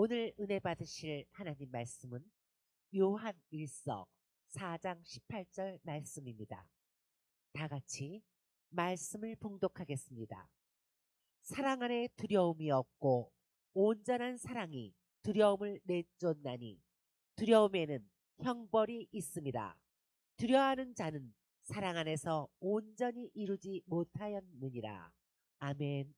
오늘 은혜 받으실 하나님 말씀은 요한 1서 4장 18절 말씀입니다. 다 같이 말씀을 봉독하겠습니다. 사랑 안에 두려움이 없고 온전한 사랑이 두려움을 내쫓나니 두려움에는 형벌이 있습니다. 두려워하는 자는 사랑 안에서 온전히 이루지 못하였느니라. 아멘.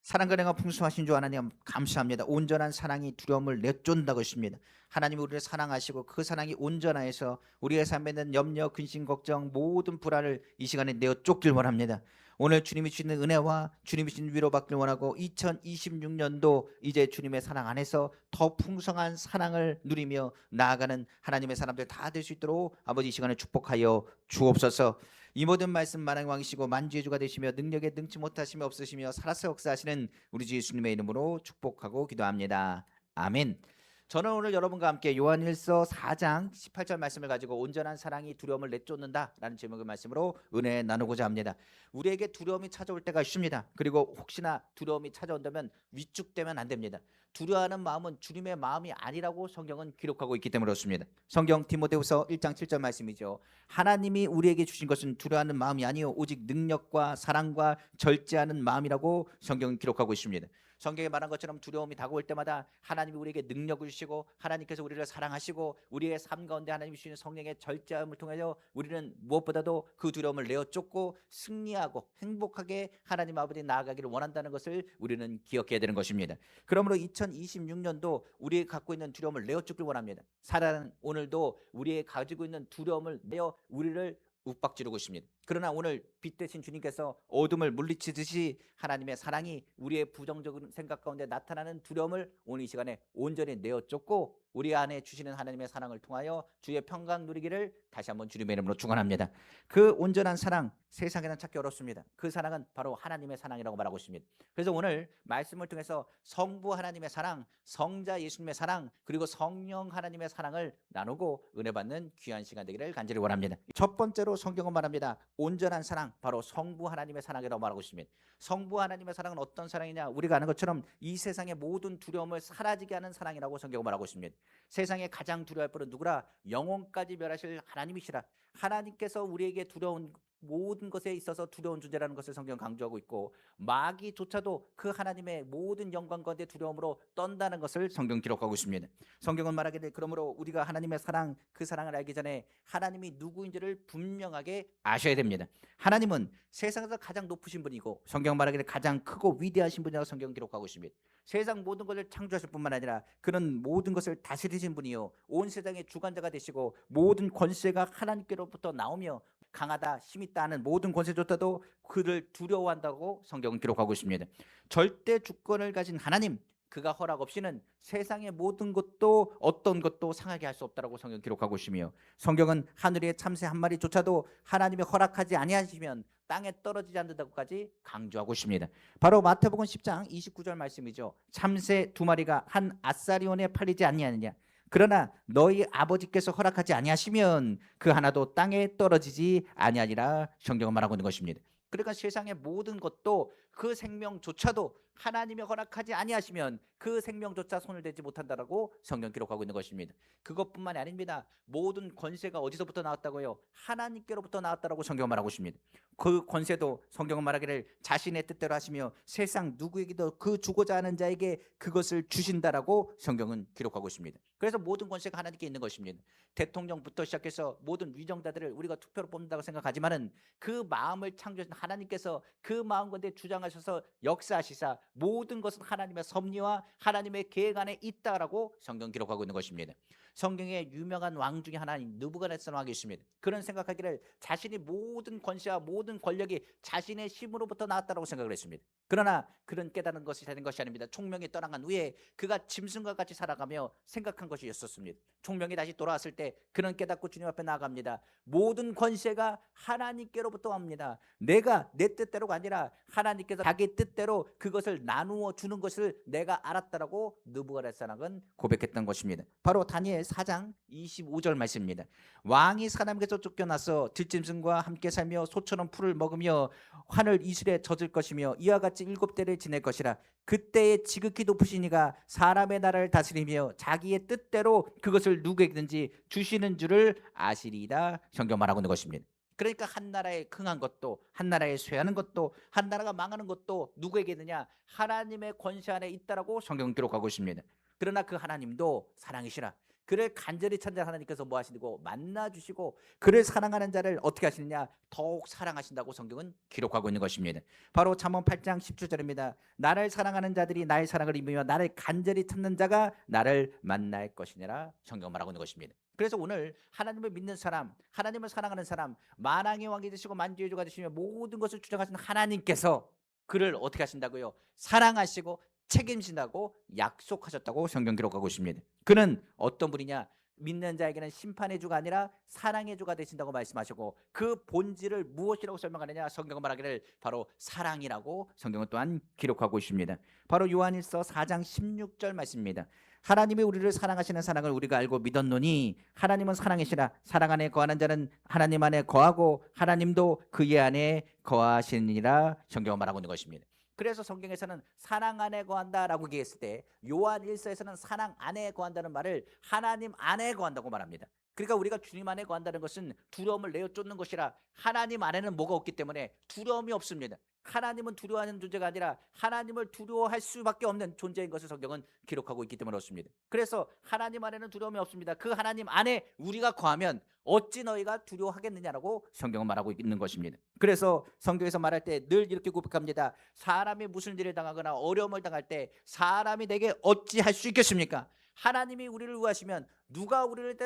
사랑과 은혜가 풍성하신 주 하나님 감사합니다. 온전한 사랑이 두려움을 내쫓는다고 했습니다. 하나님이 우리를 사랑하시고 그 사랑이 온전하여서 우리의 삶에 있는 염려, 근심, 걱정 모든 불안을 이 시간에 내어 쫓길 원합니다. 오늘 주님이 주시는 은혜와 주님이 주시는 위로받길 원하고 2026년도 이제 주님의 사랑 안에서 더 풍성한 사랑을 누리며 나아가는 하나님의 사람들 다 될 수 있도록 아버지 이 시간에 축복하여 주옵소서. 이 모든 말씀 만왕의 왕이시고 만주의 주가 되시며 능력에 능치 못하시며 없으시며 살아서 역사하시는 우리 주 예수님의 이름으로 축복하고 기도합니다. 아멘. 저는 오늘 여러분과 함께 요한일서 4장 18절 말씀을 가지고 온전한 사랑이 두려움을 내쫓는다라는 제목의 말씀으로 은혜 나누고자 합니다. 우리에게 두려움이 찾아올 때가 있습니다. 그리고 혹시나 두려움이 찾아온다면 위축되면 안 됩니다. 두려워하는 마음은 주님의 마음이 아니라고 성경은 기록하고 있기 때문에 그렇습니다. 성경 디모데후서 1장 7절 말씀이죠. 하나님이 우리에게 주신 것은 두려워하는 마음이 아니요 오직 능력과 사랑과 절제하는 마음이라고 성경은 기록하고 있습니다. 성경에 말한 것처럼 두려움이 다가올 때마다 하나님이 우리에게 능력을 주시고 하나님께서 우리를 사랑하시고 우리의 삶 가운데 하나님이 주시는 성령의 절제함을 통하여 우리는 무엇보다도 그 두려움을 내어 쫓고 승리하고 행복하게 하나님 아버지 나아가기를 원한다는 것을 우리는 기억해야 되는 것입니다. 그러므로 2026년도 우리가 갖고 있는 두려움을 내어 쫓길 원합니다. 사단은 오늘도 우리의 가지고 있는 두려움을 내어 우리를 윽박지르고 있습니다. 그러나 오늘 빛 대신 주님께서 어둠을 물리치듯이 하나님의 사랑이 우리의 부정적인 생각 가운데 나타나는 두려움을 오늘 이 시간에 온전히 내어 쫓고 우리 안에 주시는 하나님의 사랑을 통하여 주의 평강 누리기를 다시 한번 주님의 이름으로 축원합니다. 그 온전한 사랑 세상에는 찾기 어렵습니다. 그 사랑은 바로 하나님의 사랑이라고 말하고 있습니다. 그래서 오늘 말씀을 통해서 성부 하나님의 사랑, 성자 예수님의 사랑, 그리고 성령 하나님의 사랑을 나누고 은혜 받는 귀한 시간 되기를 간절히 원합니다. 첫 번째로 성경은 말합니다. 온전한 사랑, 바로 성부 하나님의 사랑이라고 말하고 있습니다. 성부 하나님의 사랑은 어떤 사랑이냐? 우리가 아는 것처럼 이 세상의 모든 두려움을 사라지게 하는 사랑이라고 성경은 말하고 있습니다. 세상에 가장 두려워할 분은 누구라? 영혼까지 멸하실 하나님이시라. 하나님께서 우리에게 두려운 모든 것에 있어서 두려운 존재라는 것을 성경 강조하고 있고 마귀조차도 그 하나님의 모든 영광 가운데 두려움으로 떤다는 것을 성경 기록하고 있습니다. 성경은 말하기를 그러므로 우리가 하나님의 사랑 그 사랑을 알기 전에 하나님이 누구인지를 분명하게 아셔야 됩니다. 하나님은 세상에서 가장 높으신 분이고 성경 말하기를 가장 크고 위대하신 분이라고 성경 기록하고 있습니다. 세상 모든 것을 창조하실 뿐만 아니라 그는 모든 것을 다스리신 분이요 온 세상의 주관자가 되시고 모든 권세가 하나님께로부터 나오며 강하다 힘있다 하는 모든 권세조차도 그를 두려워한다고 성경은 기록하고 있습니다. 절대 주권을 가진 하나님, 그가 허락 없이는 세상의 모든 것도 어떤 것도 상하게 할 수 없다고 성경 기록하고 있으며 성경은 하늘의 참새 한 마리조차도 하나님이 허락하지 아니하시면 땅에 떨어지지 않는다고까지 강조하고 있습니다. 바로 마태복음 10장 29절 말씀이죠. 참새 두 마리가 한 아사리온에 팔리지 아니하느냐. 그러나 너희 아버지께서 허락하지 아니하시면 그 하나도 땅에 떨어지지 아니하리라 성경은 말하고 있는 것입니다. 그러니까 세상의 모든 것도 그 생명조차도 하나님이 허락하지 아니하시면 그 생명조차 손을 대지 못한다라고 성경 기록하고 있는 것입니다. 그것뿐만이 아닙니다. 모든 권세가 어디서부터 나왔다고요? 하나님께로부터 나왔다라고 성경 말하고 있습니다. 그 권세도 성경은 말하기를 자신의 뜻대로 하시며 세상 누구에게도 그 주고자 하는 자에게 그것을 주신다라고 성경은 기록하고 있습니다. 그래서 모든 권세가 하나님께 있는 것입니다. 대통령부터 시작해서 모든 위정자들을 우리가 투표로 뽑는다고 생각하지만은 그 마음을 창조하신 하나님께서 그 마음 가운데 주장하셔서 역사하시사 모든 것은 하나님의 섭리와 하나님의 계획 안에 있다라고 성경 기록하고 있는 것입니다. 성경의 유명한 왕 중에 하나인 느부갓네살 왕이 있습니다. 그런 생각하기를 자신이 모든 권세와 모든 권력이 자신의 힘으로부터 나왔다고 생각을 했습니다. 그러나 그런 깨달은 것이 되는 것이 아닙니다. 총명이 떠나간 후에 그가 짐승과 같이 살아가며 생각한 것이 었습니다. 총명이 다시 돌아왔을 때 그는 깨닫고 주님 앞에 나아갑니다. 모든 권세가 하나님께로부터 옵니다. 내가 내 뜻대로가 아니라 하나님께서 자기 뜻대로 그것을 나누어 주는 것을 내가 알았다라고 느부갓네살은 고백했던 것입니다. 바로 다니엘 4장 25절 말씀입니다. 왕이 사람에게서 쫓겨나서 들짐승과 함께 살며 소처럼 풀을 먹으며 하늘 이슬에 젖을 것이며 이와 같이 다시 7대를 지낼 것이라. 그때에 지극히 높으신 이가 사람의 나라를 다스리며 자기의 뜻대로 그것을 누구에게든지 주시는 줄을 아시리이다. 성경 말하고 있는 것입니다. 그러니까 한 나라에 흥한 것도, 한 나라에 쇠하는 것도, 한 나라가 망하는 것도 누구에게 있느냐? 하나님의 권세 안에 있다라고 성경은 기록하고 있습니다. 그러나 그 하나님도 사랑이시라. 그를 간절히 찾는 하나님께서 뭐 하시고 만나 주시고, 그를 사랑하는 자를 어떻게 하시느냐? 더욱 사랑하신다고 성경은 기록하고 있는 것입니다. 바로 잠언 8장 17절입니다. 나를 사랑하는 자들이 나의 사랑을 입으며 나를 간절히 찾는 자가 나를 만날 것이니라. 성경 말하고 있는 것입니다. 그래서 오늘 하나님을 믿는 사람, 하나님을 사랑하는 사람, 만왕의 왕이 되시고 만주의 주가 되시며 모든 것을 주장하신 하나님께서 그를 어떻게 하신다고요? 사랑하시고 책임진다고 약속하셨다고 성경 기록하고 있습니다. 그는 어떤 분이냐? 믿는 자에게는 심판의 주가 아니라 사랑의 주가 되신다고 말씀하시고, 그 본질을 무엇이라고 설명하느냐? 성경은 말하기를 바로 사랑이라고 성경은 또한 기록하고 있습니다. 바로 요한일서 4장 16절 말씀입니다. 하나님이 우리를 사랑하시는 사랑을 우리가 알고 믿었노니 하나님은 사랑이시라. 사랑 안에 거하는 자는 하나님 안에 거하고 하나님도 그의 안에 거하시니라. 성경은 말하고 있는 것입니다. 그래서 성경에서는 사랑 안에 거한다라고 얘기했을 때, 요한 1서에서는 사랑 안에 거한다는 말을 하나님 안에 거한다고 말합니다. 그러니까 우리가 주님 안에 거한다는 것은 두려움을 내어 쫓는 것이라, 하나님 안에는 뭐가 없기 때문에 두려움이 없습니다. 하나님은 두려워하는 존재가 아니라 하나님을 두려워할 수밖에 없는 존재인 것을 성경은 기록하고 있기 때문에 그렇습니다. 그래서 하나님 안에는 두려움이 없습니다. 그 하나님 안에 우리가 거하면 어찌 너희가 두려워하겠느냐라고 성경은 말하고 있는 것입니다. 그래서 성경에서 말할 때 늘 이렇게 고백합니다. 사람이 무슨 일을 당하거나 어려움을 당할 때 사람이 내게 어찌 할 수 있겠습니까? 하나님이 우리를 구하시면 누가 우리를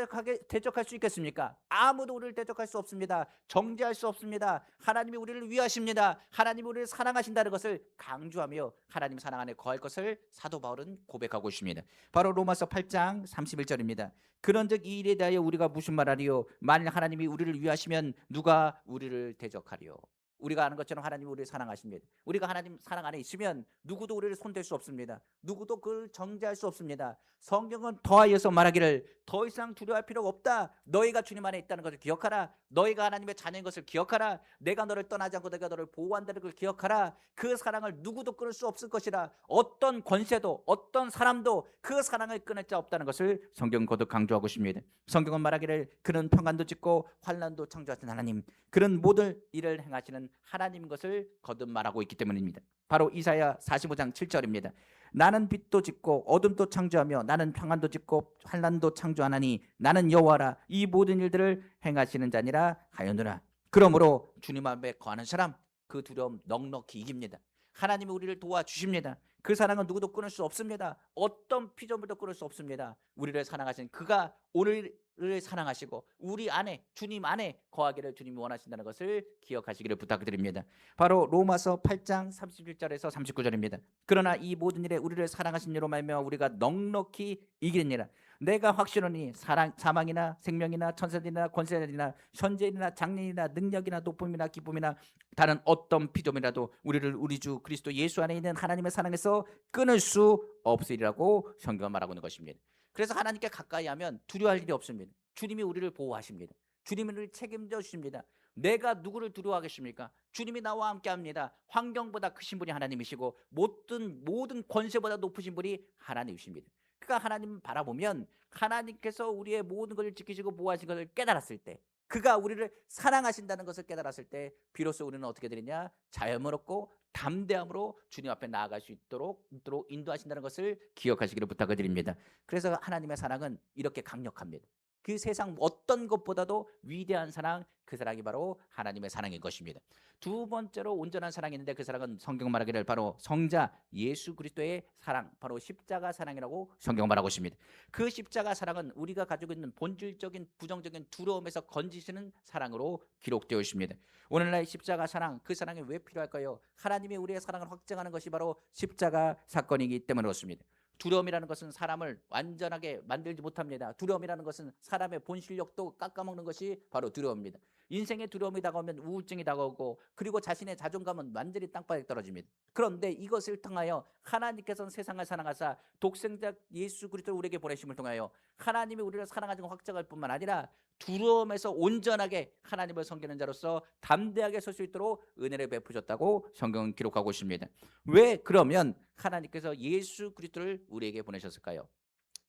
대적할 수 있겠습니까? 아무도 우리를 대적할 수 없습니다. 정죄할 수 없습니다. 하나님이 우리를 위하십니다. 하나님이 우리를 사랑하신다는 것을 강조하며 하나님 사랑 안에 거할 것을 사도 바울은 고백하고 있습니다. 바로 로마서 8장 31절입니다. 그런즉 이 일에 대하여 우리가 무슨 말하리요? 만일 하나님이 우리를 위하시면 누가 우리를 대적하리요? 우리가 아는 것처럼 하나님이 우리를 사랑하십니다. 우리가 하나님 사랑 안에 있으면 누구도 우리를 손댈 수 없습니다. 누구도 그를 정죄할 수 없습니다. 성경은 더하여서 말하기를 더 이상 두려워할 필요가 없다. 너희가 주님 안에 있다는 것을 기억하라. 너희가 하나님의 자녀인 것을 기억하라. 내가 너를 떠나지 않고 내가 너를 보호한다는 걸 기억하라. 그 사랑을 누구도 끊을 수 없을 것이라. 어떤 권세도 어떤 사람도 그 사랑을 끊을 자 없다는 것을 성경은 거듭 강조하고 있습니다. 성경은 말하기를 그는 평안도 짓고 환난도 창조하신 하나님, 그런 모든 일을 행하시는 하나님인 것을 거듭 말하고 있기 때문입니다. 바로 이사야 45장 7절입니다. 나는 빛도 짓고 어둠도 창조하며 나는 평안도 짓고 환난도 창조하나니 나는 여호와라. 이 모든 일들을 행하시는 자니라 하였노라. 그러므로 주님 앞에 거하는 사람, 그 두려움 넉넉히 이깁니다. 하나님이 우리를 도와주십니다. 그 사랑은 누구도 끊을 수 없습니다. 어떤 피조물도 끊을 수 없습니다. 우리를 사랑하신 그가 오늘을 사랑하시고 우리 안에, 주님 안에 거하기를 주님이 원하신다는 것을 기억하시기를 부탁드립니다. 바로 로마서 8장 31절에서 39절입니다. 그러나 이 모든 일에 우리를 사랑하신 이로 말미암아 우리가 넉넉히 이기느니라. 내가 확실하니 사망이나 생명이나 천사들이나 권세들이나 현재이나 장래이나 능력이나 높음이나 기쁨이나 다른 어떤 피조물이라도 우리를 우리 주 그리스도 예수 안에 있는 하나님의 사랑에서 끊을 수 없으리라고 성경은 말하고 있는 것입니다. 그래서 하나님께 가까이 하면 두려워할 일이 없습니다. 주님이 우리를 보호하십니다. 주님이 우리를 책임져 주십니다. 내가 누구를 두려워하겠습니까? 주님이 나와 함께 합니다. 환경보다 크신 분이 하나님이시고 모든 권세보다 높으신 분이 하나님이십니다. 그가 하나님 바라보면 하나님께서 우리의 모든 것을 지키시고 보호하신 것을 깨달았을 때, 그가 우리를 사랑하신다는 것을 깨달았을 때 비로소 우리는 어떻게 되느냐? 자유함을 얻고 담대함으로 주님 앞에 나아갈 수 있도록 인도하신다는 것을 기억하시기를 부탁을 드립니다. 그래서 하나님의 사랑은 이렇게 강력합니다. 그 세상 어떤 것보다도 위대한 사랑, 그 사랑이 바로 하나님의 사랑인 것입니다. 두 번째로 온전한 사랑이 있는데 그 사랑은 성경 말하기를 바로 성자 예수 그리스도의 사랑, 바로 십자가 사랑이라고 성경 말하고 있습니다. 그 십자가 사랑은 우리가 가지고 있는 본질적인 부정적인 두려움에서 건지시는 사랑으로 기록되어 있습니다. 오늘날 십자가 사랑, 그 사랑이 왜 필요할까요? 하나님이 우리의 사랑을 확증하는 것이 바로 십자가 사건이기 때문에 그렇습니다. 두려움이라는 것은 사람을 완전하게 만들지 못합니다. 두려움이라는 것은 사람의 본실력도 깎아먹는 것이 바로 두려움입니다. 인생의 두려움이 다가오면 우울증이 다가오고, 그리고 자신의 자존감은 완전히 땅바닥에 떨어집니다. 그런데 이것을 통하여 하나님께서는 세상을 사랑하사 독생자 예수 그리스도를 우리에게 보내심을 통하여 하나님이 우리를 사랑하는 확증할 뿐만 아니라 두려움에서 온전하게 하나님을 섬기는 자로서 담대하게 설 수 있도록 은혜를 베푸셨다고 성경은 기록하고 있습니다. 왜 그러면 하나님께서 예수 그리스도를 우리에게 보내셨을까요?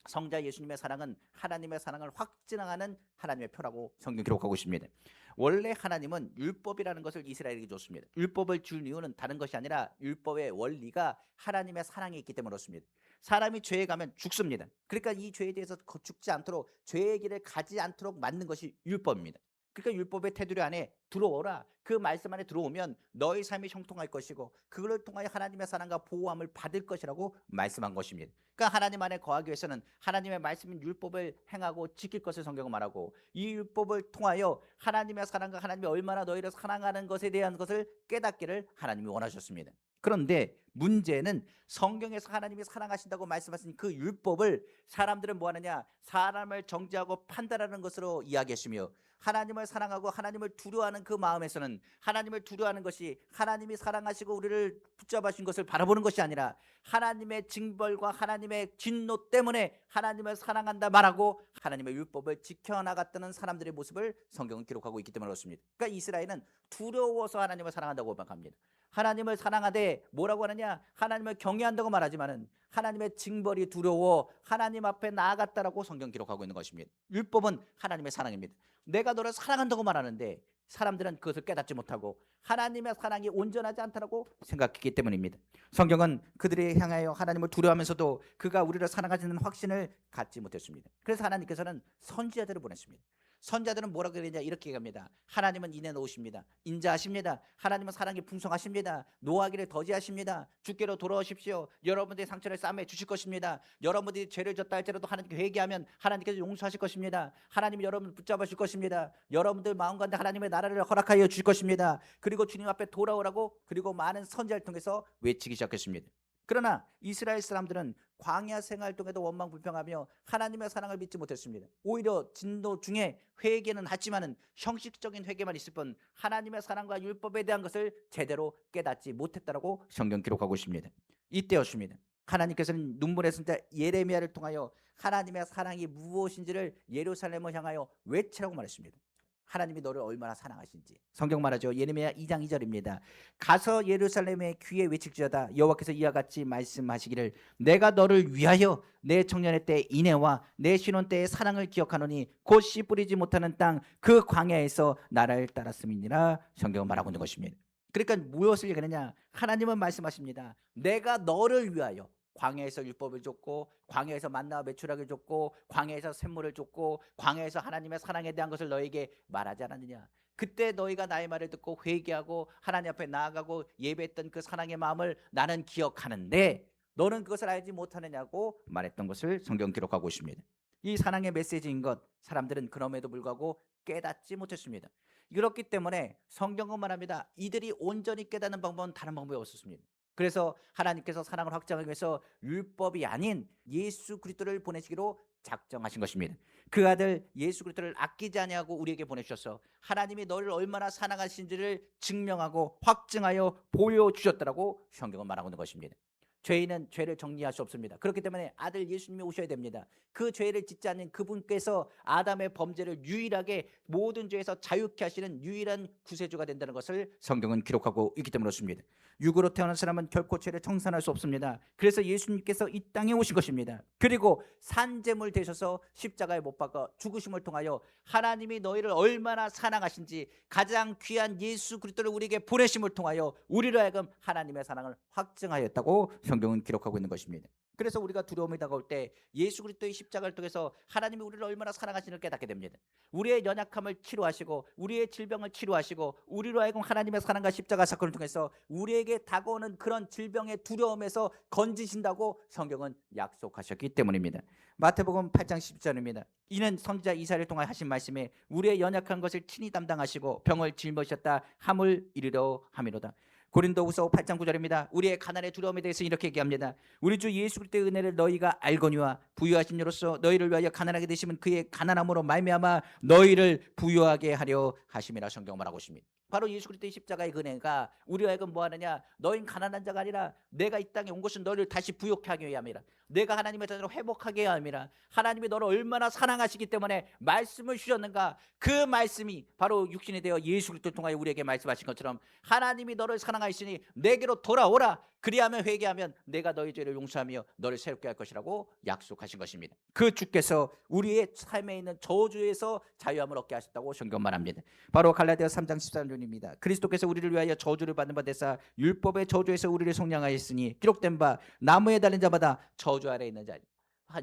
성자 예수님의 사랑은 하나님의 사랑을 확증하는 하나님의 표라고 성경 기록하고 있습니다. 원래 하나님은 율법이라는 것을 이스라엘에게 줬습니다. 율법을 준 이유는 다른 것이 아니라 율법의 원리가 하나님의 사랑에 있기 때문에 그렇습니다. 사람이 죄에 가면 죽습니다. 그러니까 이 죄에 대해서 죽지 않도록 죄의 길을 가지 않도록 만든 것이 율법입니다. 그러니까 율법의 테두리 안에 들어오라. 그 말씀 안에 들어오면 너의 삶이 형통할 것이고 그걸 통하여 하나님의 사랑과 보호함을 받을 것이라고 말씀한 것입니다. 그러니까 하나님 안에 거하기 위해서는 하나님의 말씀인 율법을 행하고 지킬 것을 성경은 말하고 이 율법을 통하여 하나님의 사랑과 하나님이 얼마나 너희를 사랑하는 것에 대한 것을 깨닫기를 하나님이 원하셨습니다. 그런데 문제는 성경에서 하나님이 사랑하신다고 말씀하신 그 율법을 사람들은 뭐 하느냐? 사람을 정죄하고 판단하는 것으로 이야기했으며 하나님을 사랑하고 하나님을 두려워하는 그 마음에서는 하나님을 두려워하는 것이 하나님이 사랑하시고 우리를 붙잡으신 것을 바라보는 것이 아니라 하나님의 징벌과 하나님의 진노 때문에 하나님을 사랑한다 말하고 하나님의 율법을 지켜나갔다는 사람들의 모습을 성경은 기록하고 있기 때문에 그렇습니다. 그러니까 이스라엘은 두려워서 하나님을 사랑한다고 고백합니다. 하나님을 사랑하되 뭐라고 하느냐? 하나님을 경외한다고 말하지만은 하나님의 징벌이 두려워 하나님 앞에 나아갔다라고 성경 기록하고 있는 것입니다. 율법은 하나님의 사랑입니다. 내가 너를 사랑한다고 말하는데 사람들은 그것을 깨닫지 못하고 하나님의 사랑이 온전하지 않다라고 생각했기 때문입니다. 성경은 그들이 향하여 하나님을 두려워하면서도 그가 우리를 사랑하시는 확신을 갖지 못했습니다. 그래서 하나님께서는 선지자들을 보냈습니다. 선자들은 뭐라고 그러냐 이렇게 얘기합니다. 하나님은 인내 놓으십니다. 인자하십니다. 하나님은 사랑이 풍성하십니다. 노하기를 더디하십니다. 주께로 돌아오십시오. 여러분들의 상처를 싸매 주실 것입니다. 여러분들이 죄를 졌다 할지라도 하나님께 회개하면 하나님께서 용서하실 것입니다. 하나님이 여러분을 붙잡으실 것입니다. 여러분들 마음 가운데 하나님의 나라를 허락하여 주실 것입니다. 그리고 주님 앞에 돌아오라고 그리고 많은 선지자를 통해서 외치기 시작했습니다. 그러나 이스라엘 사람들은 광야 생활 동에도 원망불평하며 하나님의 사랑을 믿지 못했습니다. 오히려 진노 중에 회개는 하지만은 형식적인 회개만 있을 뿐 하나님의 사랑과 율법에 대한 것을 제대로 깨닫지 못했다라고 성경 기록하고 있습니다. 이때였습니다. 하나님께서는 눈물의 선자 예레미야를 통하여 하나님의 사랑이 무엇인지를 예루살렘을 향하여 외치라고 말했습니다. 하나님이 너를 얼마나 사랑하신지 성경 말하죠. 예레미야 2장 2절입니다. 가서 예루살렘의 귀에 외칠지어다 여호와께서 이와 같이 말씀하시기를 내가 너를 위하여 내 청년의 때 인애와 내 신혼 때의 사랑을 기억하노니 곧 씨 뿌리지 못하는 땅 그 광야에서 나를 따랐음이니라 성경은 말하고 있는 것입니다. 그러니까 무엇을 얘기하느냐? 하나님은 말씀하십니다. 내가 너를 위하여 광야에서 율법을 줬고 광야에서 만나와 메추라기를 줬고 광야에서 샘물을 줬고 광야에서 하나님의 사랑에 대한 것을 너에게 말하지 않았느냐? 그때 너희가 나의 말을 듣고 회개하고 하나님 앞에 나아가고 예배했던 그 사랑의 마음을 나는 기억하는데 너는 그것을 알지 못하느냐고 말했던 것을 성경 기록하고 있습니다. 이 사랑의 메시지인 것 사람들은 그럼에도 불구하고 깨닫지 못했습니다. 그렇기 때문에 성경은 말합니다. 이들이 온전히 깨닫는 방법은 다른 방법이 없었습니다. 그래서 하나님께서 사랑을 확장하기 위해서 율법이 아닌 예수 그리스도를 보내시기로 작정하신 것입니다. 그 아들 예수 그리스도를 아끼지 아니하고 우리에게 보내주셔서 하나님이 너를 얼마나 사랑하신지를 증명하고 확증하여 보여주셨다라고 성경은 말하고 있는 것입니다. 죄인은 죄를 정리할 수 없습니다. 그렇기 때문에 아들 예수님이 오셔야 됩니다. 그 죄를 짓지 않는 그분께서 아담의 범죄를 유일하게 모든 죄에서 자유케 하시는 유일한 구세주가 된다는 것을 성경은 기록하고 있기 때문에 그렇습니다. 육으로 태어난 사람은 결코 죄를 청산할 수 없습니다. 그래서 예수님께서 이 땅에 오신 것입니다. 그리고 산제물 되셔서 십자가에 못 박아 죽으심을 통하여 하나님이 너희를 얼마나 사랑하신지 가장 귀한 예수 그리스도를 우리에게 보내심을 통하여 우리로 하여금 하나님의 사랑을 확증하였다고 성경은 기록하고 있는 것입니다. 그래서 우리가 두려움이 다가올 때 예수 그리스도의 십자가를 통해서 하나님이 우리를 얼마나 사랑하시는지를 깨닫게 됩니다. 우리의 연약함을 치료하시고 우리의 질병을 치료하시고 우리로 하여금 하나님의 사랑과 십자가 사건을 통해서 우리에게 다가오는 그런 질병의 두려움에서 건지신다고 성경은 약속하셨기 때문입니다. 마태복음 8장 10절입니다. 이는 선지자 이사야를 통해 하신 말씀에 우리의 연약한 것을 친히 담당하시고 병을 짊어지셨다 함을 이르려 함이로다. 고린도후서 8장 9절입니다. 우리의 가난의 두려움에 대해서 이렇게 얘기합니다. 우리 주 예수 그리스도의 은혜를 너희가 알거니와 부유하신 이로써 너희를 위하여 가난하게 되시면 그의 가난함으로 말미암아 너희를 부유하게 하려 하심이라 성경 말하고 있습니다. 바로 예수 그리스도의 십자가의 은혜가 우리와 하여금 뭐 하느냐, 너희는 가난한 자가 아니라 내가 이 땅에 온 것은 너를 다시 부욕하게 하기 위함이라. 내가 하나님의 자녀로 회복하게 함이라. 하나님이 너를 얼마나 사랑하시기 때문에 말씀을 주셨는가. 그 말씀이 바로 육신이 되어 예수 그리스도를 통하여 우리에게 말씀하신 것처럼 하나님이 너를 사랑하시니 내게로 돌아오라. 그리하면 회개하면 내가 너희 죄를 용서하며 너를 새롭게 할 것이라고 약속하신 것입니다. 그 주께서 우리의 삶에 있는 저주에서 자유함을 얻게 하셨다고 성경 말합니다. 바로 갈라디아 3장 13절입니다. 그리스도께서 우리를 위하여 저주를 받는 바 되사 율법의 저주에서 우리를 속량하였으니 기록된 바 나무에 달린 자마다 저주 아래 있는 자니.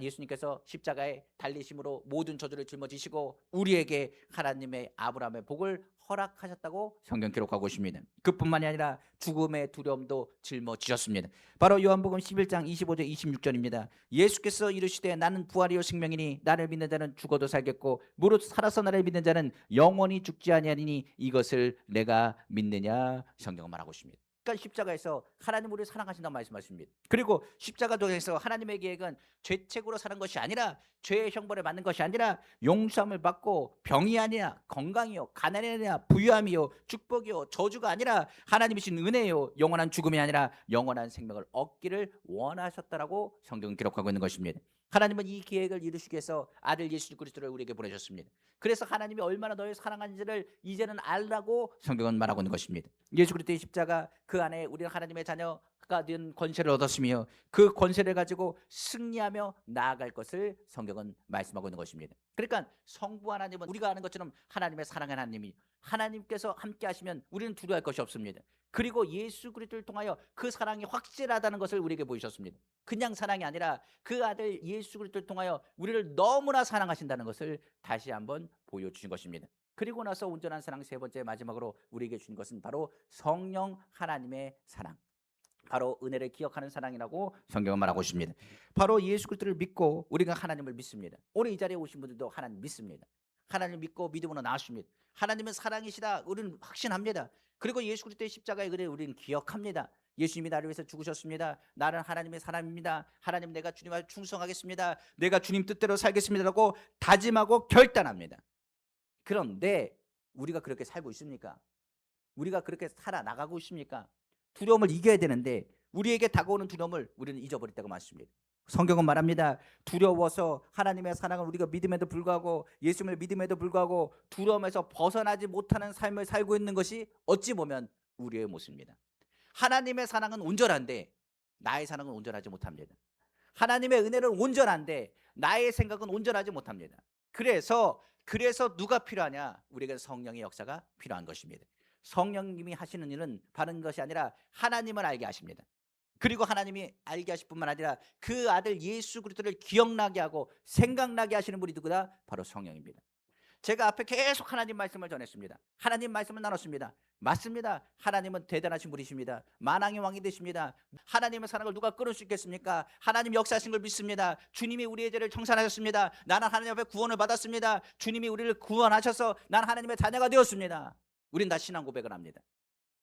예수님께서 십자가에 달리심으로 모든 저주를 짊어지시고 우리에게 하나님의 아브라함의 복을 허락하셨다고 성경 기록하고 있습니다. 그뿐만이 아니라 죽음의 두려움도 짊어지셨습니다. 바로 요한복음 11장 25절 26절입니다. 예수께서 이르시되 나는 부활이요 생명이니 나를 믿는 자는 죽어도 살겠고 무릇 살아서 나를 믿는 자는 영원히 죽지 아니하리니 이것을 내가 믿느냐. 성경은 말하고 있습니다. 그러니까 십자가에서 하나님 우리를 사랑하신다고 말씀하십니다. 그리고 십자가 도에서 하나님의 계획은 죄책으로 사는 것이 아니라 죄의 형벌을 받는 것이 아니라 용서함을 받고 병이 아니라 건강이요 가난이 아니라 부유함이요 축복이요 저주가 아니라 하나님이 주신 은혜요 영원한 죽음이 아니라 영원한 생명을 얻기를 원하셨다라고 성경은 기록하고 있는 것입니다. 하나님은 이 계획을 이루시기 위해서 아들 예수 그리스도를 우리에게 보내셨습니다. 그래서 하나님이 얼마나 너를 사랑하는지를 이제는 알라고 성경은 말하고 있는 것입니다. 예수 그리스도의 십자가 그 안에 우리는 하나님의 자녀가 된 권세를 얻었으며 그 권세를 가지고 승리하며 나아갈 것을 성경은 말씀하고 있는 것입니다. 그러니까 성부 하나님은 우리가 아는 것처럼 하나님의 사랑의 하나님이 하나님께서 함께 하시면 우리는 두려워할 것이 없습니다. 그리고 예수 그리스도를 통하여 그 사랑이 확실하다는 것을 우리에게 보이셨습니다. 그냥 사랑이 아니라 그 아들 예수 그리스도를 통하여 우리를 너무나 사랑하신다는 것을 다시 한번 보여주신 것입니다. 그리고 나서 온전한 사랑 세 번째 마지막으로 우리에게 주신 것은 바로 성령 하나님의 사랑, 바로 은혜를 기억하는 사랑이라고 성경은 말하고 있습니다. 바로 예수 그리스도를 믿고 우리가 하나님을 믿습니다. 오늘 이 자리에 오신 분들도 하나님 믿습니다. 하나님 믿고 믿음으로 나왔습니다. 하나님은 사랑이시다 우리는 확신합니다. 그리고 예수 그리스도의 십자가의 은혜를 우리는 기억합니다. 예수님이 나를 위해서 죽으셨습니다. 나는 하나님의 사람입니다. 하나님 내가 주님 앞에 충성하겠습니다. 내가 주님 뜻대로 살겠습니다라고 다짐하고 결단합니다. 그런데 우리가 그렇게 살고 있습니까? 우리가 그렇게 살아나가고 있습니까? 두려움을 이겨야 되는데 우리에게 다가오는 두려움을 우리는 잊어버렸다고 말씀합니다. 성경은 말합니다. 두려워서 하나님의 사랑을 우리가 믿음에도 불구하고 예수님을 믿음에도 불구하고 두려움에서 벗어나지 못하는 삶을 살고 있는 것이 어찌 보면 우리의 모습입니다. 하나님의 사랑은 온전한데 나의 사랑은 온전하지 못합니다. 하나님의 은혜는 온전한데 나의 생각은 온전하지 못합니다. 그래서 누가 필요하냐? 우리에게 성령의 역사가 필요한 것입니다. 성령님이 하시는 일은 바른 것이 아니라 하나님을 알게 하십니다. 그리고 하나님이 알게 하실 뿐만 아니라 그 아들 예수 그리스도를 기억나게 하고 생각나게 하시는 분이 누구다? 바로 성령입니다. 제가 앞에 계속 하나님 말씀을 전했습니다. 하나님 말씀을 나눴습니다. 맞습니다. 하나님은 대단하신 분이십니다. 만왕의 왕이 되십니다. 하나님의 사랑을 누가 끊을 수 있겠습니까? 하나님 역사하신 걸 믿습니다. 주님이 우리의 죄를 청산하셨습니다. 나는 하나님 앞에 구원을 받았습니다. 주님이 우리를 구원하셔서 나는 하나님의 자녀가 되었습니다. 우린 다 신앙 고백을 합니다.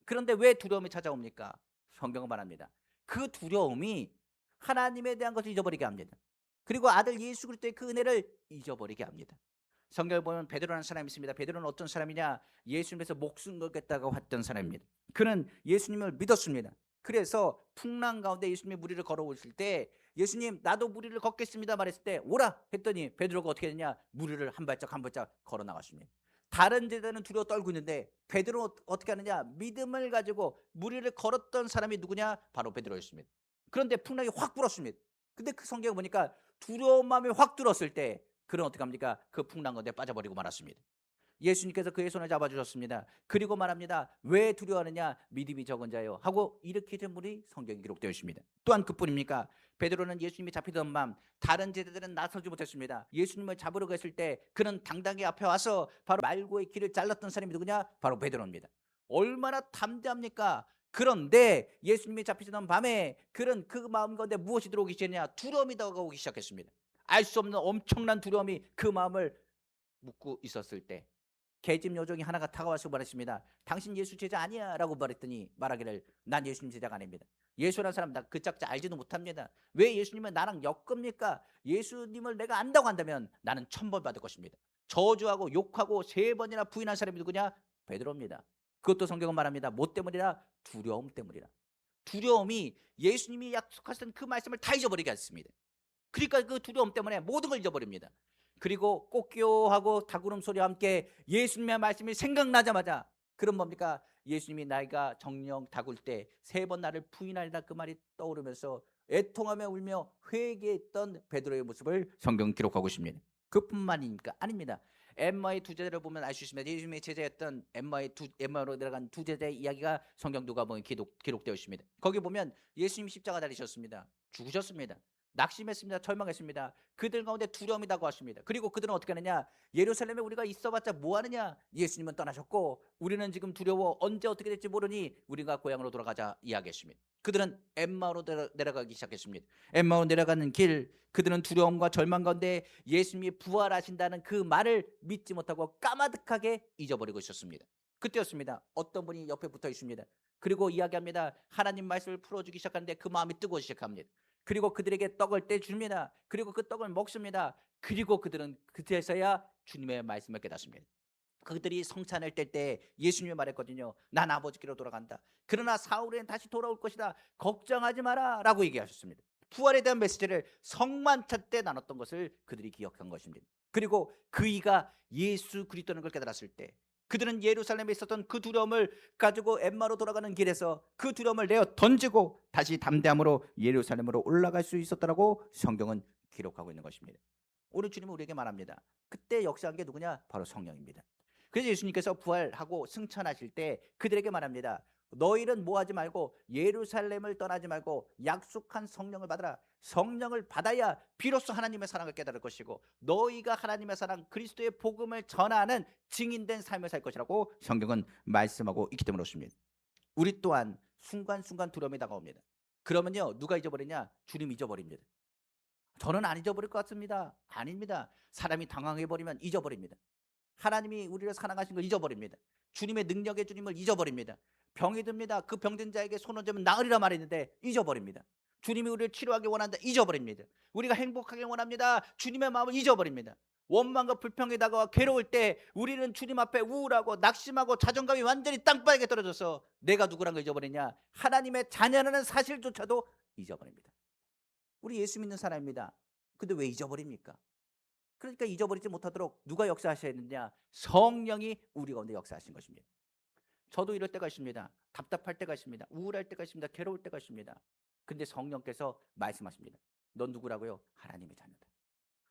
그런데 왜 두려움이 찾아옵니까? 성경은 말합니다. 그 두려움이 하나님에 대한 것을 잊어버리게 합니다. 그리고 아들 예수 그리스도의 그 은혜를 잊어버리게 합니다. 성경을 보면 베드로라는 사람이 있습니다. 베드로는 어떤 사람이냐? 예수님께서 목숨 걸겠다고 했던 사람입니다. 그는 예수님을 믿었습니다. 그래서 풍랑 가운데 예수님이 무리를 걸어오실 때 예수님 나도 무리를 걷겠습니다 말했을 때 오라 했더니 베드로가 어떻게 했느냐? 무리를 한 발짝 걸어 나갔습니다. 다른 제자는 두려워 떨고 있는데 베드로는 어떻게 하느냐? 믿음을 가지고 무리를 걸었던 사람이 누구냐? 바로 베드로였습니다. 그런데 풍랑이 확 불었습니다. 근데 그 성경을 보니까 두려운 마음이 확 들었을 때 그는 어떻게 합니까? 그 풍랑 가운데 빠져버리고 말았습니다. 예수님께서 그의 손을 잡아주셨습니다. 그리고 말합니다. 왜 두려워하느냐? 믿음이 적은 자요 하고 일으키신 분이 성경에 기록되어 있습니다. 또한 그뿐입니까? 베드로는 예수님이 잡히던 밤 다른 제자들은 나서지 못했습니다. 예수님을 잡으려고 했을 때 그는 당당히 앞에 와서 바로 말고의 길을 잘랐던 사람이 누구냐? 바로 베드로입니다. 얼마나 담대합니까? 그런데 예수님이 잡히던 밤에 그는 그 마음 가운데 무엇이 들어오기 시작했냐? 두려움이 다가오기 시작했습니다. 알 수 없는 엄청난 두려움이 그 마음을 묶고 있었을 때 계집 요정이 하나가 다가와서 말했습니다. 당신 예수 제자 아니야 라고 말했더니 말하기를 난 예수님 제자가 아닙니다. 예수라는 사람 나 그 짝자 알지도 못합니다. 왜 예수님은 나랑 엮습니까? 예수님을 내가 안다고 한다면 나는 1000벌 받을 것입니다. 저주하고 욕하고 3번이나 부인한 사람이 누구냐? 베드로입니다. 그것도 성경은 말합니다. 뭐 때문이라? 두려움 때문이라. 두려움이 예수님이 약속하신 그 말씀을 다 잊어버리게 했습니다. 그러니까 그 두려움 때문에 모든 걸 잊어버립니다. 그리고 꽃교하고 닭울음 소리와 함께 예수님의 말씀이 생각나자마자, 그럼 뭡니까? 예수님이 나이가 정령 닭울 때 3번 나를 부인하리라 그 말이 떠오르면서 애통하며 울며 회개했던 베드로의 모습을 성경은 기록하고 있습니다. 그뿐만이니까 아닙니다. 엠마의 두 제자를 보면 알 수 있습니다. 예수님의 제자였던 엠마로 내려간 두 제자의 이야기가 성경 누가복음에 기록되어 있습니다. 거기 보면 예수님 십자가 달리셨습니다. 죽으셨습니다. 낙심했습니다. 절망했습니다. 그들 가운데 두려움이 다가왔습니다. 그리고 그들은 어떻게 하느냐? 예루살렘에 우리가 있어봤자 뭐하느냐? 예수님은 떠나셨고 우리는 지금 두려워 언제 어떻게 될지 모르니 우리가 고향으로 돌아가자 이야기했습니다. 그들은 엠마오로 내려가기 시작했습니다. 엠마오로 내려가는 길, 그들은 두려움과 절망 가운데 예수님이 부활하신다는 그 말을 믿지 못하고 까마득하게 잊어버리고 있었습니다. 그때였습니다. 어떤 분이 옆에 붙어 있습니다. 그리고 이야기합니다. 하나님 말씀을 풀어주기 시작하는데 그 마음이 뜨거워지기 시작합니다. 그리고 그들에게 떡을 떼줍니다. 그리고 그 떡을 먹습니다. 그리고 그들은 그때서야 주님의 말씀을 깨닫습니다. 그들이 성찬을 뗄 때 예수님이 말했거든요. 난 아버지께로 돌아간다. 그러나 사흘후엔 다시 돌아올 것이다. 걱정하지 마라 라고 얘기하셨습니다. 부활에 대한 메시지를 성만찬 때 나눴던 것을 그들이 기억한 것입니다. 그리고 그이가 예수 그리스도라는 걸 깨달았을 때 그들은 예루살렘에 있었던 그 두려움을 가지고 엠마로 돌아가는 길에서 그 두려움을 내어 던지고 다시 담대함으로 예루살렘으로 올라갈 수 있었다라고 성경은 기록하고 있는 것입니다. 오늘 주님은 우리에게 말합니다. 그때 역사한 게 누구냐? 바로 성령입니다. 그래서 예수님께서 부활하고 승천하실 때 그들에게 말합니다. 너희는 뭐하지 말고 예루살렘을 떠나지 말고 약속한 성령을 받으라. 성령을 받아야 비로소 하나님의 사랑을 깨달을 것이고 너희가 하나님의 사랑 그리스도의 복음을 전하는 증인된 삶을 살 것이라고 성경은 말씀하고 있기 때문에 그렇습니다. 우리 또한 순간순간 두려움이 다가옵니다. 그러면요 누가 잊어버리냐? 주님 잊어버립니다. 저는 안 잊어버릴 것 같습니다. 아닙니다. 사람이 당황해버리면 잊어버립니다. 하나님이 우리를 사랑하신 걸 잊어버립니다. 주님의 능력의 주님을 잊어버립니다. 병이 듭니다. 그 병든 자에게 손 얹으면 나으리라 말했는데 잊어버립니다. 주님이 우리를 치료하기 원한다. 잊어버립니다. 우리가 행복하게 원합니다. 주님의 마음을 잊어버립니다. 원망과 불평이 다가와 괴로울 때 우리는 주님 앞에 우울하고 낙심하고 자존감이 완전히 땅바닥에 떨어져서 내가 누구란 걸 잊어버리냐? 하나님의 자녀라는 사실조차도 잊어버립니다. 우리 예수 믿는 사람입니다. 근데 왜 잊어버립니까? 그러니까 잊어버리지 못하도록 누가 역사하셔야 되느냐? 성령이 우리 가운데 역사하신 것입니다. 저도 이럴 때가 있습니다. 답답할 때가 있습니다. 우울할 때가 있습니다. 괴로울 때가 있습니다. 근데 성령께서 말씀하십니다. 넌 누구라고요? 하나님의 자녀다.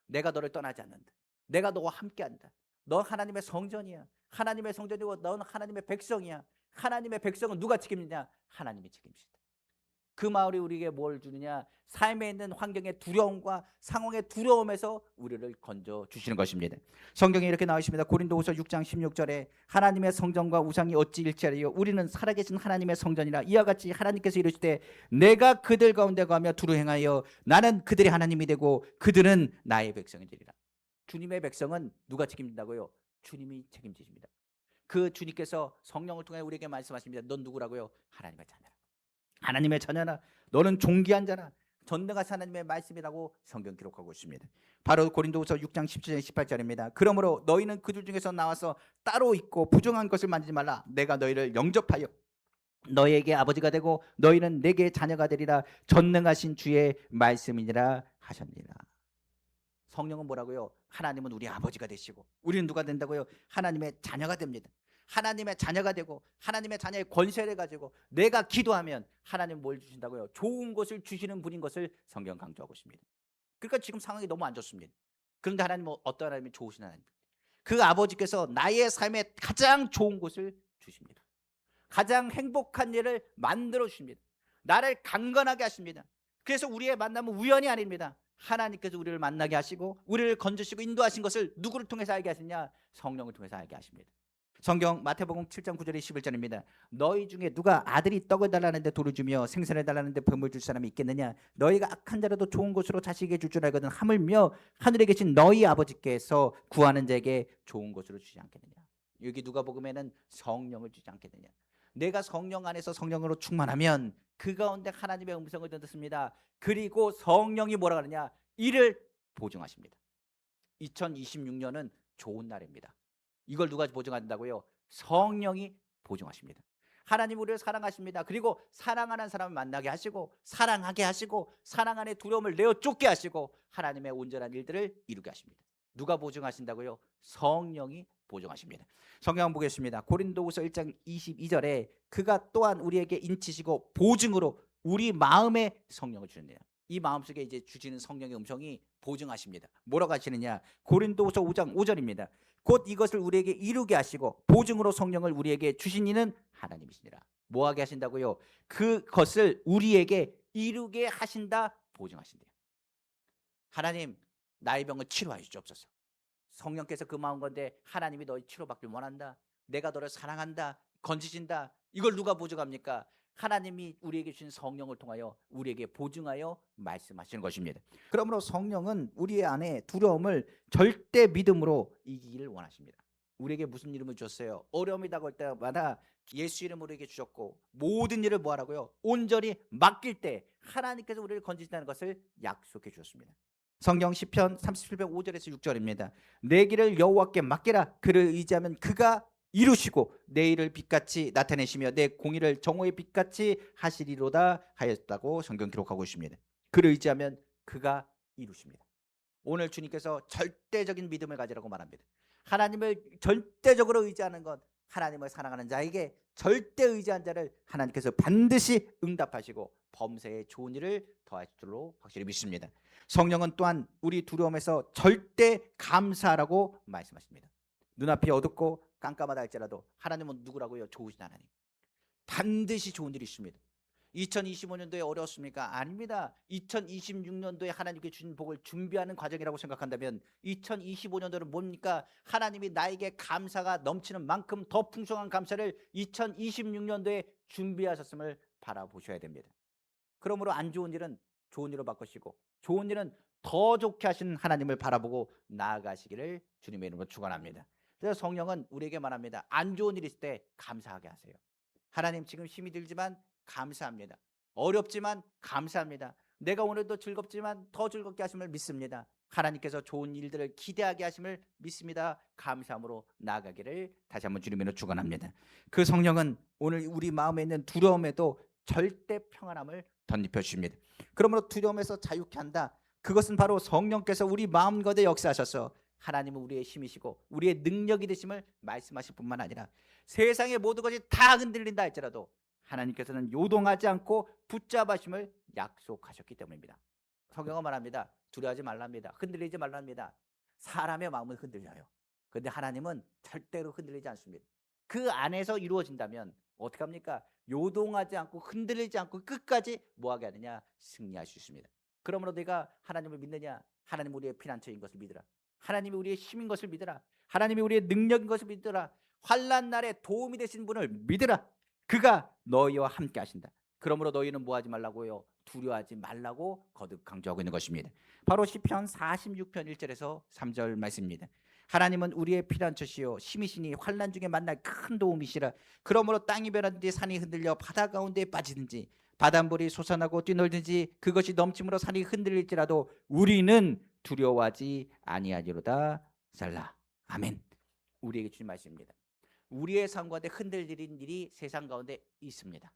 내가 너를 떠나지 않는다. 내가 너와 함께한다. 넌 하나님의 성전이야. 하나님의 성전이고 넌 하나님의 백성이야. 하나님의 백성은 누가 책임지냐? 하나님이 책임지다. 그 마을이 우리에게 뭘 주느냐? 삶에 있는 환경의 두려움과 상황의 두려움에서 우리를 건져 주시는 것입니다. 성경에 이렇게 나와 있습니다. 고린도후서 6장 16절에 하나님의 성전과 우상이 어찌 일치하리요? 우리는 살아계신 하나님의 성전이라. 이와 같이 하나님께서 이르시되 내가 그들 가운데 거하며 두루 행하여 나는 그들의 하나님이 되고 그들은 나의 백성이 되리라. 주님의 백성은 누가 책임진다고요? 주님이 책임지십니다. 그 주님께서 성령을 통해 우리에게 말씀하십니다. 넌 누구라고요? 하나님의 자녀라. 하나님의 자녀나 너는 존귀한 자나 전능하신 하나님의 말씀이라고 성경 기록하고 있습니다. 바로 고린도후서 6장 17절 18절입니다. 그러므로 너희는 그들 중에서 나와서 따로 있고 부정한 것을 만지지 말라. 내가 너희를 영접하여 너희에게 아버지가 되고 너희는 내게 자녀가 되리라. 전능하신 주의 말씀이니라 하셨느니라. 성령은 뭐라고요? 하나님은 우리 아버지가 되시고 우리는 누가 된다고요? 하나님의 자녀가 됩니다. 하나님의 자녀가 되고 하나님의 자녀의 권세를 가지고 내가 기도하면 하나님 뭘 주신다고요? 좋은 것을 주시는 분인 것을 성경 강조하고 있습니다. 그러니까 지금 상황이 너무 안 좋습니다. 그런데 하나님은 어떤 하나님이 좋으신 하나님입니다. 그 아버지께서 나의 삶에 가장 좋은 것을 주십니다. 가장 행복한 일을 만들어 주십니다. 나를 강건하게 하십니다. 그래서 우리의 만남은 우연이 아닙니다. 하나님께서 우리를 만나게 하시고 우리를 건지시고 인도하신 것을 누구를 통해서 알게 하시냐? 성령을 통해서 알게 하십니다. 성경 마태복음 7장 9절에 11절입니다. 너희 중에 누가 아들이 떡을 달라는데 돌을 주며 생선을 달라는데 범을 줄 사람이 있겠느냐? 너희가 악한 자라도 좋은 것으로 자식에게 줄 줄 알거든 하물며 하늘에 계신 너희 아버지께서 구하는 자에게 좋은 것으로 주지 않겠느냐? 여기 누가복음에는 성령을 주지 않겠느냐? 내가 성령 안에서 성령으로 충만하면 그 가운데 하나님의 음성을 듣습니다. 그리고 성령이 뭐라 하느냐? 이를 보증하십니다. 2026년은 좋은 날입니다. 이걸 누가 보증한다고요? 성령이 보증하십니다. 하나님 우리를 사랑하십니다. 그리고 사랑하는 사람을 만나게 하시고 사랑하게 하시고 사랑 안에 두려움을 내어 쫓게 하시고 하나님의 온전한 일들을 이루게 하십니다. 누가 보증하신다고요? 성령이 보증하십니다. 성경 보겠습니다. 고린도후서 1장 22절에 그가 또한 우리에게 인치시고 보증으로 우리 마음에 성령을 주는데요. 이 마음속에 이제 주시는 성령의 음성이 보증하십니다. 뭐라고 하시느냐? 고린도후서 5장 5절입니다. 곧 이것을 우리에게 이루게 하시고 보증으로 성령을 우리에게 주신 이는 하나님이시니라. 뭐하게 하신다고요? 그것을 우리에게 이루게 하신다 보증하신대요. 하나님 나의 병을 치료하여 주옵소서. 성령께서 그 마음 건데 하나님이 너희 치료받길 원한다. 내가 너를 사랑한다. 건지신다. 이걸 누가 보증합니까? 하나님이 우리에게 주신 성령을 통하여 우리에게 보증하여 말씀하시는 것입니다. 그러므로 성령은 우리 안에 두려움을 절대 믿음으로 이기기를 원하십니다. 우리에게 무슨 이름을 주셨어요? 어려움이 다가올 때마다 예수 이름으로 우리에게 주셨고 모든 일을 뭐하라고요? 온전히 맡길 때 하나님께서 우리를 건지신다는 것을 약속해 주셨습니다. 성경 시편 37편 5절에서 6절입니다. 내 길을 여호와께 맡기라. 그를 의지하면 그가 이루시고 내 일을 빛같이 나타내시며 내 공의를 정오의 빛같이 하시리로다 하였다고 성경 기록하고 있습니다. 그를 의지하면 그가 이루십니다. 오늘 주님께서 절대적인 믿음을 가지라고 말합니다. 하나님을 절대적으로 의지하는 것, 하나님을 사랑하는 자에게 절대 의지한 자를 하나님께서 반드시 응답하시고 범사에 좋은 일을 더하실 줄로 확실히 믿습니다. 성령은 또한 우리 두려움에서 절대 감사하라고 말씀하십니다. 눈앞이 어둡고 깜깜하다 할지라도 하나님은 누구라고요? 좋으신 하나님. 반드시 좋은 일이 있습니다. 2025년도에 어려웠습니까? 아닙니다. 2026년도에 하나님께 주신 복을 준비하는 과정이라고 생각한다면 2025년도는 뭡니까? 하나님이 나에게 감사가 넘치는 만큼 더 풍성한 감사를 2026년도에 준비하셨음을 바라보셔야 됩니다. 그러므로 안 좋은 일은 좋은 일로 바꾸시고 좋은 일은 더 좋게 하신 하나님을 바라보고 나아가시기를 주님의 이름으로 축원합니다. 그래서 성령은 우리에게 말합니다. 안 좋은 일이 있을 때 감사하게 하세요. 하나님 지금 힘이 들지만 감사합니다. 어렵지만 감사합니다. 내가 오늘도 즐겁지만 더 즐겁게 하심을 믿습니다. 하나님께서 좋은 일들을 기대하게 하심을 믿습니다. 감사함으로 나아가기를 다시 한번 주님으로 축원합니다. 그 성령은 오늘 우리 마음에 있는 두려움에도 절대 평안함을 덧입혀 주십니다. 그러므로 두려움에서 자유케 한다. 그것은 바로 성령께서 우리 마음 가운데 역사하셔서 하나님은 우리의 힘이시고 우리의 능력이 되심을 말씀하실 뿐만 아니라 세상의 모든 것이 다 흔들린다 할지라도 하나님께서는 요동하지 않고 붙잡으심을 약속하셨기 때문입니다. 성경은 말합니다. 두려워하지 말랍니다. 흔들리지 말랍니다. 사람의 마음은 흔들려요. 그런데 하나님은 절대로 흔들리지 않습니다. 그 안에서 이루어진다면 어떻게 합니까? 요동하지 않고 흔들리지 않고 끝까지 뭐하게 하느냐? 승리할 수 있습니다. 그러므로 내가 하나님을 믿느냐? 하나님 우리의 피난처인 것을 믿으라. 하나님이 우리의 힘인 것을 믿으라. 하나님이 우리의 능력인 것을 믿으라. 환난 날에 도움이 되신 분을 믿으라. 그가 너희와 함께 하신다. 그러므로 너희는 뭐하지 말라고요? 두려워하지 말라고 거듭 강조하고 있는 것입니다. 바로 시편 46편 1절에서 3절 말씀입니다. 하나님은 우리의 피난처시요 힘이시니 환난 중에 만날 큰 도움이시라. 그러므로 땅이 변하든지 산이 흔들려 바다 가운데 빠지든지 바닷물이 솟아나고 뛰놀든지 그것이 넘침으로 산이 흔들릴지라도 우리는 두려워하지 아니하리로다. 살라. 아멘. 우리에게 주신 말씀입니다. 우리의 삶 가운데 흔들리는 일이 세상 가운데 있습니다.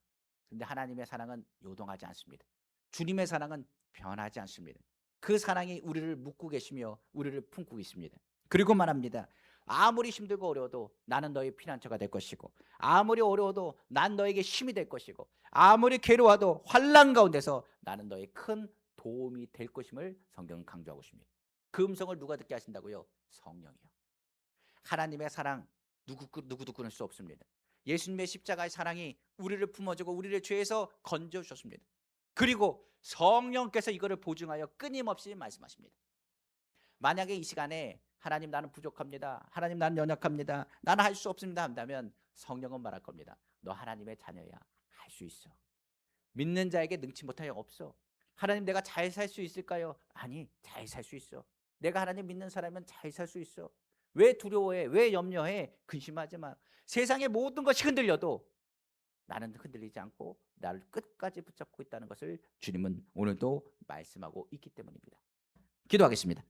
그런데 하나님의 사랑은 요동하지 않습니다. 주님의 사랑은 변하지 않습니다. 그 사랑이 우리를 묶고 계시며 우리를 품고 있습니다. 그리고 말합니다. 아무리 힘들고 어려워도 나는 너의 피난처가 될 것이고 아무리 어려워도 난 너에게 힘이 될 것이고 아무리 괴로워도 환난 가운데서 나는 너의 큰 도움이 될 것임을 성경은 강조하고 있습니다. 그 음성을 누가 듣게 하신다고요? 성령이요. 하나님의 사랑 누구도 끊을 수 없습니다. 예수님의 십자가의 사랑이 우리를 품어주고 우리를 죄에서 건져주셨습니다. 그리고 성령께서 이거를 보증하여 끊임없이 말씀하십니다. 만약에 이 시간에 하나님 나는 부족합니다. 하나님 나는 연약합니다. 나는 할 수 없습니다 한다면 성령은 말할 겁니다. 너 하나님의 자녀야. 할 수 있어. 믿는 자에게 능치 못할 일 없어. 하나님 내가 잘 살 수 있을까요? 아니 잘 살 수 있어. 내가 하나님 믿는 사람은 잘 살 수 있어. 왜 두려워해? 왜 염려해? 근심하지 마. 세상의 모든 것이 흔들려도 나는 흔들리지 않고 나를 끝까지 붙잡고 있다는 것을 주님은 오늘도 말씀하고 있기 때문입니다. 기도하겠습니다.